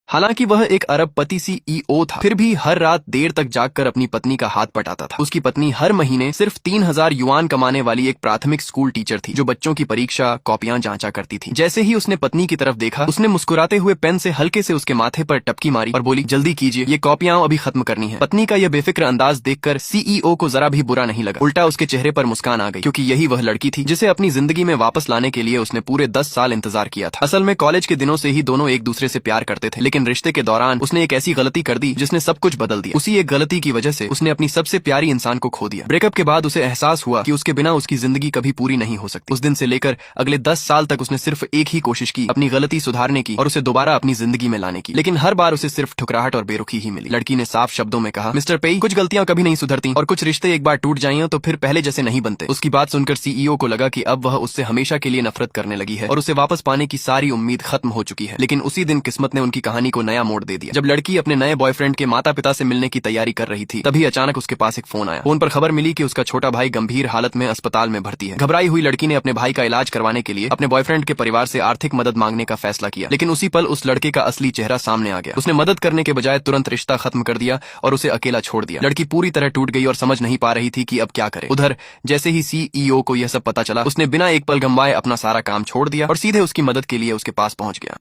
हालांकि वह एक अरबपति सीईओ था, फिर भी हर रात देर तक जागकर अपनी पत्नी का हाथ पटाता था। उसकी पत्नी हर महीने सिर्फ 3000 युआन कमाने वाली एक प्राथमिक स्कूल टीचर थी, जो बच्चों की परीक्षा कॉपियां जांचा करती थी। जैसे ही उसने पत्नी की तरफ देखा, उसने मुस्कुराते हुए पेन से हल्के से उसके माथे पर टपकी मारी और बोली, जल्दी कीजिए, ये कॉपियां अभी खत्म करनी है। पत्नी का यह बेफिक्र अंदाज देखकर सीईओ को जरा भी बुरा नहीं लगा, उल्टा उसके चेहरे पर मुस्कान आ गई, क्योंकि यही वह लड़की थी जिसे अपनी जिंदगी में वापस लाने के लिए उसने पूरे 10 साल इंतजार किया था। असल में कॉलेज के दिनों से ही दोनों एक दूसरे से प्यार करते थे, लेकिन रिश्ते के दौरान उसने एक ऐसी गलती कर दी जिसने सब कुछ बदल दिया। उसी एक गलती की वजह से उसने अपनी सबसे प्यारी इंसान को खो दिया। ब्रेकअप के बाद उसे एहसास हुआ कि उसके बिना उसकी जिंदगी कभी पूरी नहीं हो सकती। उस दिन से लेकर अगले 10 साल तक उसने सिर्फ एक ही कोशिश की, अपनी गलती सुधारने की और उसे दोबारा अपनी जिंदगी में लाने की, लेकिन हर बार उसे सिर्फ ठुकराहट और बेरुखी ही मिली। लड़की ने साफ शब्दों में कहा, मिस्टर पेई, कुछ गलतियां कभी नहीं सुधरती और कुछ रिश्ते एक बार टूट जाएं तो फिर पहले जैसे नहीं बनते। उसकी बात सुनकर सीईओ को लगा कि अब वह उससे हमेशा के लिए नफरत करने लगी है और उसे वापस पाने की सारी उम्मीद खत्म हो चुकी है। लेकिन उसी दिन किस्मत ने उनकी कहानी को नया मोड़ दे दिया। जब लड़की अपने नए बॉयफ्रेंड के माता पिता से मिलने की तैयारी कर रही थी, तभी अचानक उसके पास एक फोन आया। फोन पर खबर मिली कि उसका छोटा भाई गंभीर हालत में अस्पताल में भर्ती है। घबराई हुई लड़की ने अपने भाई का इलाज करवाने के लिए अपने बॉयफ्रेंड के परिवार से आर्थिक मदद मांगने का फैसला किया, लेकिन उसी पल उस लड़के का असली चेहरा सामने आ गया। उसने मदद करने के बजाय तुरंत रिश्ता खत्म कर दिया और उसे अकेला छोड़ दिया। लड़की पूरी तरह टूट गई और समझ नहीं पा रही थी कि अब क्या करे। उधर जैसे ही सीईओ को यह सब पता चला, उसने बिना एक पल गंवाए अपना सारा काम छोड़ दिया और सीधे उसकी मदद के लिए उसके पास पहुंच गया।